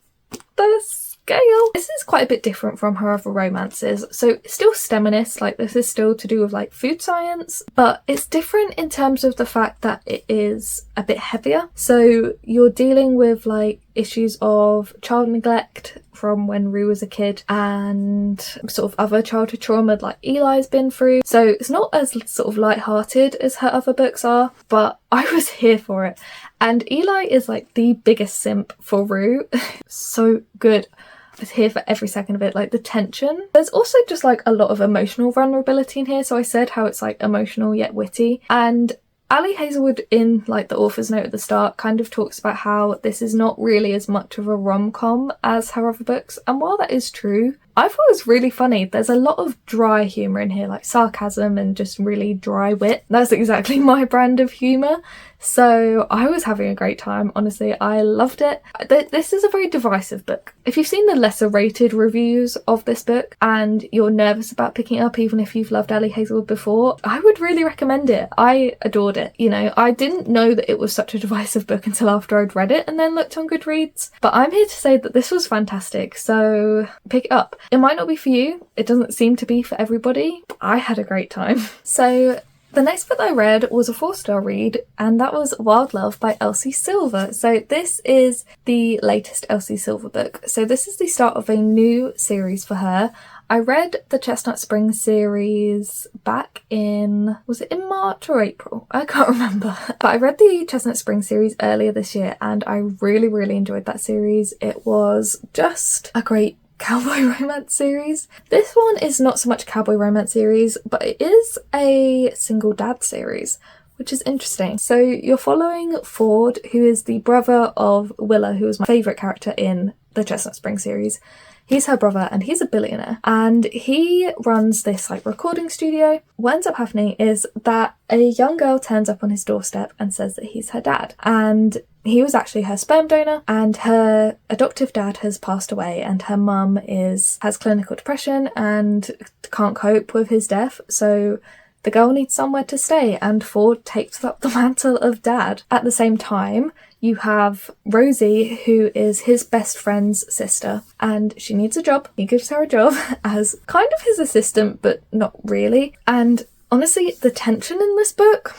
the scale. This is quite a bit different from her other romances. So it's still STEMinist, like this is still to do with like food science, but it's different in terms of the fact that it is a bit heavier. So you're dealing with like issues of child neglect from when Rue was a kid and sort of other childhood trauma like Eli's been through. So it's not as sort of light-hearted as her other books are, but I was here for it. And Eli is like the biggest simp for Rue. So good. I was here for every second of it, like the tension. There's also just like a lot of emotional vulnerability in here. So I said how it's like emotional yet witty. And Ali Hazelwood in like the author's note at the start kind of talks about how this is not really as much of a rom-com as her other books. And while that is true, I thought it was really funny. There's a lot of dry humour in here, like sarcasm and just really dry wit. That's exactly my brand of humour. So I was having a great time, honestly. I loved it. This is a very divisive book. If you've seen the lesser rated reviews of this book and you're nervous about picking it up, even if you've loved Ali Hazelwood before, I would really recommend it. I adored it. You know, I didn't know that it was such a divisive book until after I'd read it and then looked on Goodreads. But I'm here to say that this was fantastic. So pick it up. It might not be for you. It doesn't seem to be for everybody. I had a great time. So the next book I read was a 4-star read, and that was Wild Love by Elsie Silver. So this is the latest Elsie Silver book. So this is the start of a new series for her. I read the Chestnut Spring series back in, was it in March or April? I can't remember. But I read the Chestnut Spring series earlier this year and I really, really enjoyed that series. It was just a great cowboy romance series. This one is not so much a cowboy romance series, but it is a single dad series, which is interesting. So you're following Ford, who is the brother of Willa, who was my favourite character in the Chestnut Spring series. He's her brother and he's a billionaire and he runs this like recording studio. What ends up happening is that a young girl turns up on his doorstep and says that he's her dad, and he was actually her sperm donor, and her adoptive dad has passed away and her mum has clinical depression and can't cope with his death. So the girl needs somewhere to stay and Ford takes up the mantle of dad. At the same time, you have Rosie, who is his best friend's sister, and she needs a job. He gives her a job as kind of his assistant, but not really. And honestly, the tension in this book,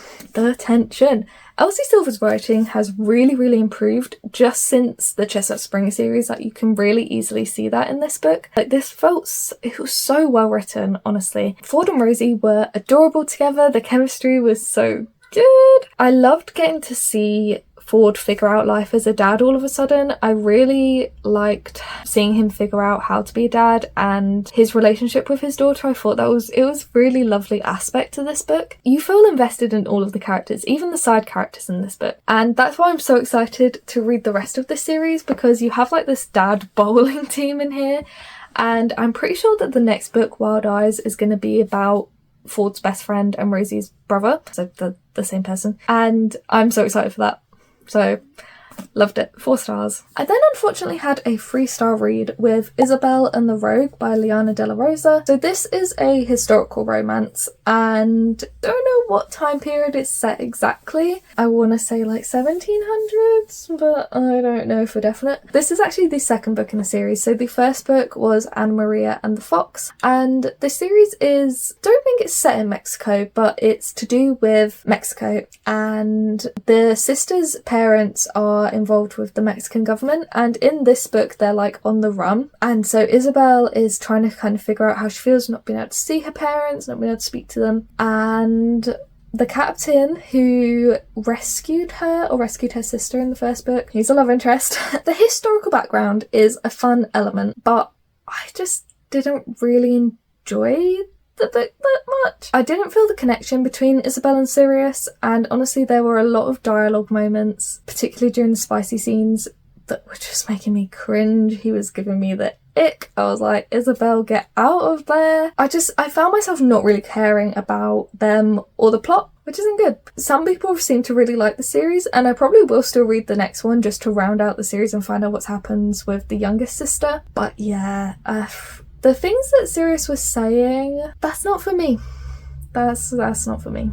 Elsie Silver's writing has really, really improved just since the Chestnut Spring series. Like, you can really easily see that in this book. Like, it was so well written, honestly. Ford and Rosie were adorable together. The chemistry was so good. I loved getting to see Ford figure out life as a dad all of a sudden. I really liked seeing him figure out how to be a dad and his relationship with his daughter. I thought it was really lovely aspect to this book. You feel invested in all of the characters, even the side characters in this book. And that's why I'm so excited to read the rest of this series, because you have like this dad bowling team in here. And I'm pretty sure that the next book, Wild Eyes, is going to be about Ford's best friend and Rosie's brother, so the same person, and I'm so excited for that. So loved it. 4 stars. I then unfortunately had a 3-star read with Isabel and the Rogue by Liana de la Rosa. So this is a historical romance, and don't know what time period it's set exactly. I want to say like 1700s, but I don't know for definite. This is actually the second book in the series. So the first book was Anna Maria and the Fox, and the series don't think it's set in Mexico, but it's to do with Mexico, and the sisters' parents are involved with the Mexican government, and in this book they're like on the run, and so Isabel is trying to kind of figure out how she feels not being able to see her parents, not being able to speak to them, and the captain who rescued her sister in the first book, he's a love interest. The historical background is a fun element, but I just didn't really enjoy the book that much. I didn't feel the connection between Isabel and Sirius, and honestly there were a lot of dialogue moments, particularly during the spicy scenes, that were just making me cringe. He was giving me the ick. I was like, Isabel, get out of there. I found myself not really caring about them or the plot, which isn't good. Some people seem to really like the series, and I probably will still read the next one just to round out the series and find out what happens with the youngest sister. But yeah, the things that Sirius was saying, that's not for me. That's not for me.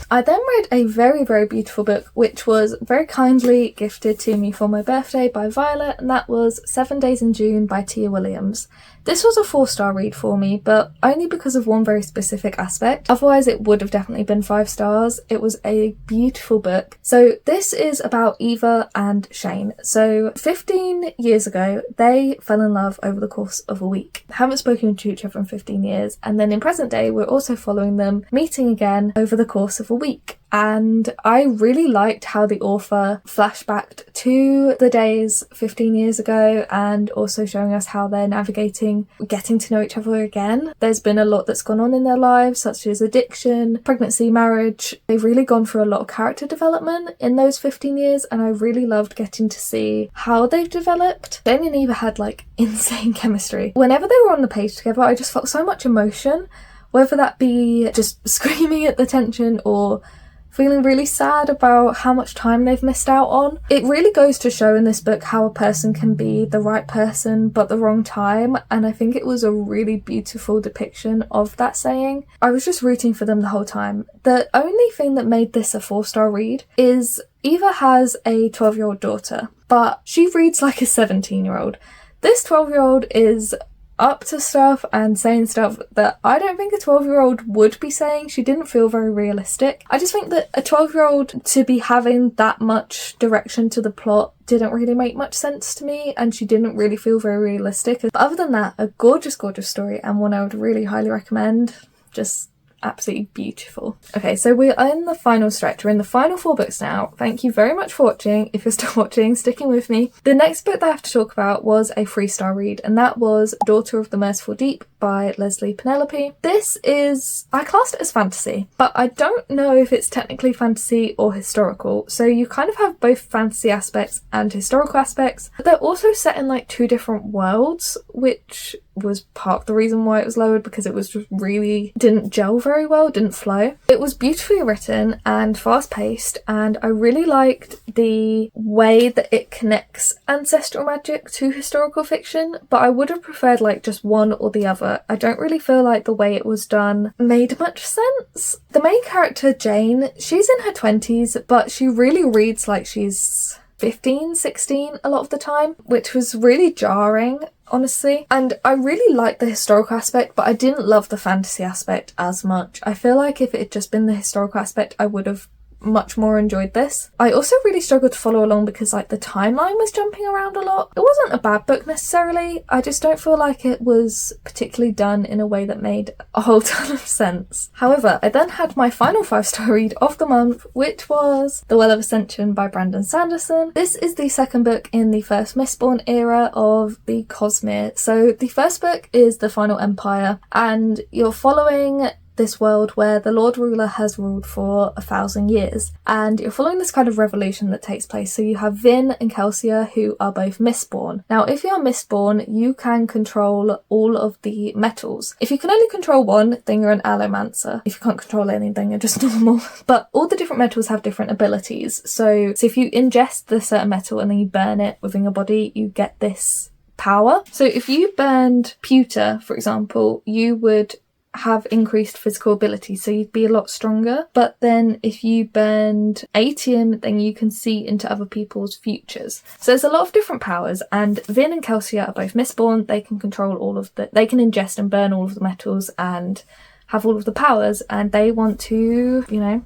I then read a very, very beautiful book, which was very kindly gifted to me for my birthday by Violet, and that was 7 Days in June by Tia Williams. This was a 4-star read for me, but only because of one very specific aspect. Otherwise it would have definitely been 5 stars. It was a beautiful book. So this is about Eva and Shane. So 15 years ago, they fell in love over the course of a week. Haven't spoken to each other in 15 years. And then in present day, we're also following them meeting again over the course of a week. And I really liked how the author flashbacked to the days 15 years ago, and also showing us how they're navigating getting to know each other again. There's been a lot that's gone on in their lives, such as addiction, pregnancy, marriage. They've really gone through a lot of character development in those 15 years, and I really loved getting to see how they've developed. Jane and Eva had like insane chemistry. Whenever they were on the page together, I just felt so much emotion, whether that be just screaming at the tension or feeling really sad about how much time they've missed out on. It really goes to show in this book how a person can be the right person but the wrong time, and I think it was a really beautiful depiction of that saying. I was just rooting for them the whole time. The only thing that made this a 4-star read is Eva has a 12-year-old daughter, but she reads like a 17-year-old. This 12-year-old is up to stuff and saying stuff that I don't think a 12-year-old would be saying. She didn't feel very realistic. I just think that a 12-year-old to be having that much direction to the plot didn't really make much sense to me, and she didn't really feel very realistic. But other than that, a gorgeous, gorgeous story, and one I would really highly recommend. Just absolutely beautiful. Okay, so we're in the final stretch. We're in the final 4 books now. Thank you very much for watching. If you're still watching, sticking with me. The next book that I have to talk about was a 3-star read, and that was Daughter of the Merciful Deep by Leslie Penelope. This is, I classed it as fantasy, but I don't know if it's technically fantasy or historical. So you kind of have both fantasy aspects and historical aspects, but they're also set in like 2 different worlds, which was part of the reason why it was lowered, because it was just really didn't gel very well, didn't flow. It was beautifully written and fast-paced, and I really liked the way that it connects ancestral magic to historical fiction, but I would have preferred like just one or the other. I don't really feel like the way it was done made much sense. The main character, Jane, she's in her 20s, but she really reads like she's 15, 16 a lot of the time, which was really jarring, honestly. And I really liked the historical aspect, but I didn't love the fantasy aspect as much. I feel like if it had just been the historical aspect, I would have much more enjoyed this. I also really struggled to follow along because like the timeline was jumping around a lot. It wasn't a bad book necessarily, I just don't feel like it was particularly done in a way that made a whole ton of sense. However, I then had my final 5-star read of the month, which was The Well of Ascension by Brandon Sanderson. This is the second book in the first Mistborn era of the Cosmere. So the first book is The Final Empire, and you're following this world where the Lord Ruler has ruled for 1,000 years, and you're following this kind of revolution that takes place. So you have Vin and Kelsier, who are both Mistborn. Now, if you're Mistborn, you can control all of the metals. If you can only control one, then you're an Allomancer. If you can't control anything, you're just normal. But all the different metals have different abilities. So if you ingest the certain metal and then you burn it within your body, you get this power. So if you burned pewter, for example, you would have increased physical ability, so you'd be a lot stronger. But then if you burned atium, then you can see into other people's futures. So there's a lot of different powers, and Vin and Kelsier are both Mistborn. They can control they can ingest and burn all of the metals and have all of the powers, and they want to,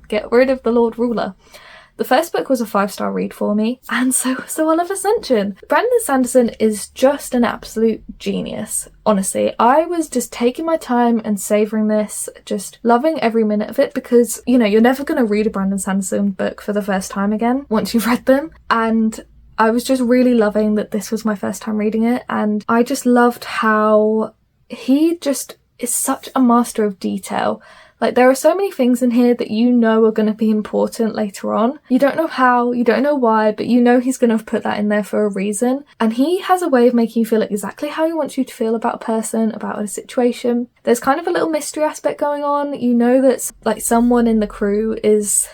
get rid of the Lord Ruler. The first book was a 5-star read for me, and so was the Well of Ascension. Brandon Sanderson is just an absolute genius, honestly. I was just taking my time and savouring this, just loving every minute of it, because, you're never going to read a Brandon Sanderson book for the first time again once you've read them, and I was just really loving that this was my first time reading it, and I just loved how he just is such a master of detail. Like, there are so many things in here that are going to be important later on. You don't know how, you don't know why, but he's going to have put that in there for a reason. And he has a way of making you feel exactly how he wants you to feel about a person, about a situation. There's kind of a little mystery aspect going on. That, like, someone in the crew is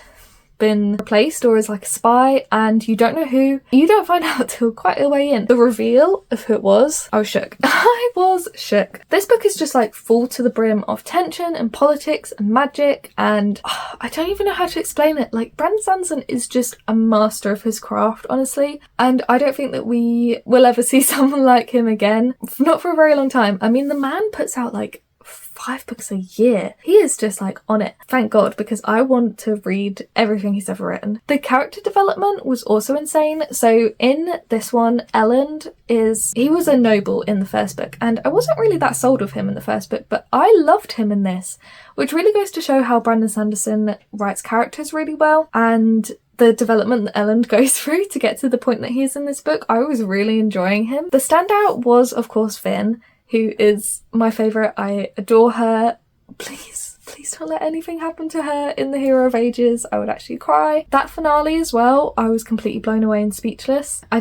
been replaced or is like a spy, and you don't know who. You don't find out till quite a way in. The reveal of who it was, I was shook. I was shook. This book is just like full to the brim of tension and politics and magic, and I don't even know how to explain it. Like, Brandon Sanderson is just a master of his craft, honestly, and I don't think that we will ever see someone like him again. Not for a very long time. I mean, the man puts out like 5 books a year. He is just like on it. Thank God, because I want to read everything he's ever written. The character development was also insane. So in this one, Elend he was a noble in the first book, and I wasn't really that sold of him in the first book, but I loved him in this, which really goes to show how Brandon Sanderson writes characters really well, and the development that Elend goes through to get to the point that he is in this book. I was really enjoying him. The standout was, of course, Vin, who is my favourite. I adore her. Please don't let anything happen to her in The Hero of Ages. I would actually cry. That finale as well, I was completely blown away and speechless. I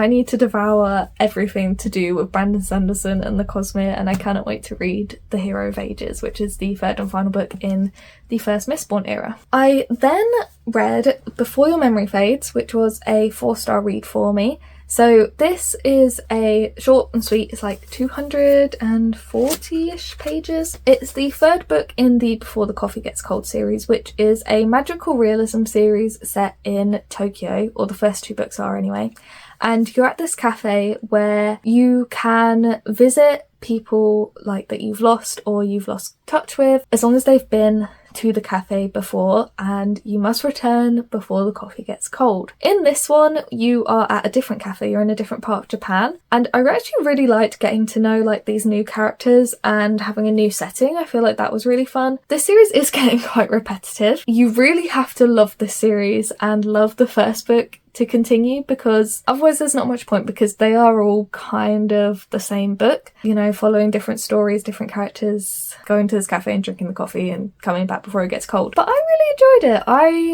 need to devour everything to do with Brandon Sanderson and the Cosmere, and I cannot wait to read The Hero of Ages, which is the third and final book in the first Mistborn era. I then read Before Your Memory Fades, which was a 4-star read for me. So this is a short and sweet, it's like 240-ish pages. It's the third book in the Before the Coffee Gets Cold series, which is a magical realism series set in Tokyo, or the first 2 books are anyway. And you're at this cafe where you can visit people like that you've lost or you've lost touch with, as long as they've been to the cafe before, and you must return before the coffee gets cold. In this one, you are at a different cafe, you're in a different part of Japan, and I actually really liked getting to know like these new characters and having a new setting. I feel like that was really fun. This series is getting quite repetitive. You really have to love this series and love the first book to continue, because otherwise there's not much point, because they are all kind of the same book, following different stories, different characters, going to this cafe and drinking the coffee and coming back before it gets cold. But I really enjoyed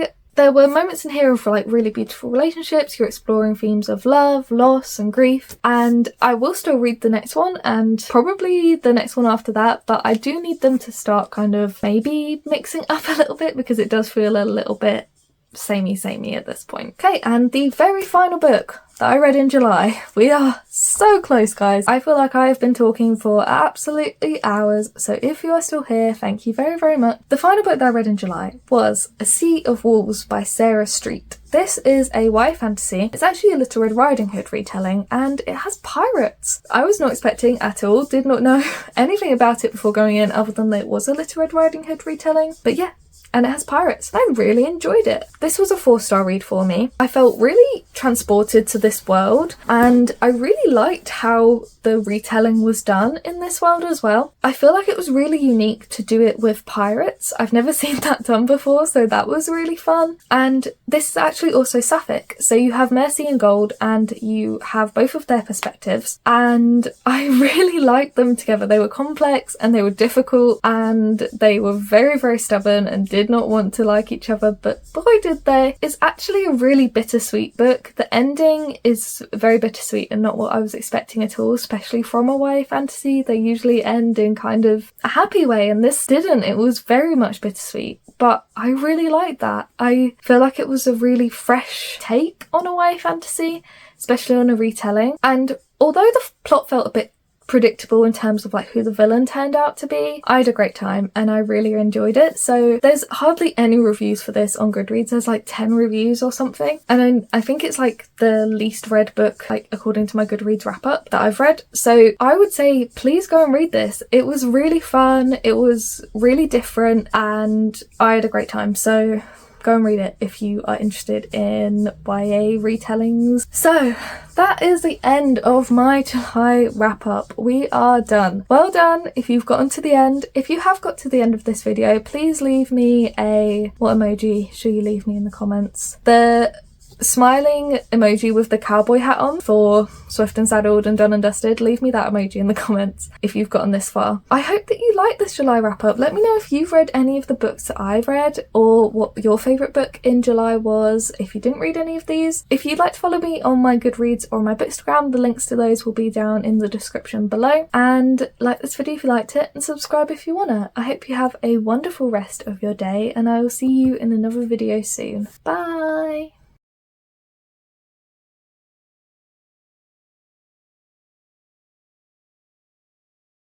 it. There were moments in here of like really beautiful relationships. You're exploring themes of love, loss and grief, and I will still read the next one and probably the next one after that, but I do need them to start kind of maybe mixing up a little bit, because it does feel a little bit samey at this point. Okay, and the very final book that I read in July. We are so close, guys. I feel like I have been talking for absolutely hours, so if you are still here, thank you very, very much. The final book that I read in July was A Sea of Wolves by Sarah Street. This is a YA fantasy. It's actually a Little Red Riding Hood retelling, and it has pirates. I was not expecting at all, did not know anything about it before going in other than that it was a Little Red Riding Hood retelling, but yeah. And it has pirates. I really enjoyed it. This was a 4-star read for me. I felt really transported to this world, and I really liked how the retelling was done in this world as well. I feel like it was really unique to do it with pirates. I've never seen that done before, so that was really fun. And this is actually also sapphic, so you have Mercy and Gold, and you have both of their perspectives, and I really liked them together. They were complex and they were difficult, and they were very, very stubborn and did not want to like each other, but boy did they. It's actually a really bittersweet book. The ending is very bittersweet and not what I was expecting at all, especially from a YA fantasy. They usually end in kind of a happy way, and this didn't. It was very much bittersweet, but I really liked that. I feel like it was a really fresh take on a YA fantasy, especially on a retelling. And although the plot felt a bit predictable in terms of like who the villain turned out to be, I had a great time and I really enjoyed it. So there's hardly any reviews for this on Goodreads. There's like 10 reviews or something, and I think it's like the least read book, like according to my Goodreads wrap up, that I've read. So I would say please go and read this. It was really fun, it was really different, and I had a great time. So go and read it if you are interested in YA retellings. So that is the end of my July wrap up. We are done. Well done if you've gotten to the end. If you have got to the end of this video, please leave me what emoji should you leave me in the comments? The smiling emoji with the cowboy hat on for Swift and Saddled and Done and Dusted. Leave me that emoji in the comments if you've gotten this far. I hope that you like this July wrap up. Let me know if you've read any of the books that I've read, or what your favourite book in July was if you didn't read any of these. If you'd like to follow me on my Goodreads or my Bookstagram, the links to those will be down in the description below. And like this video if you liked it, and subscribe if you wanna. I hope you have a wonderful rest of your day, and I will see you in another video soon. Bye!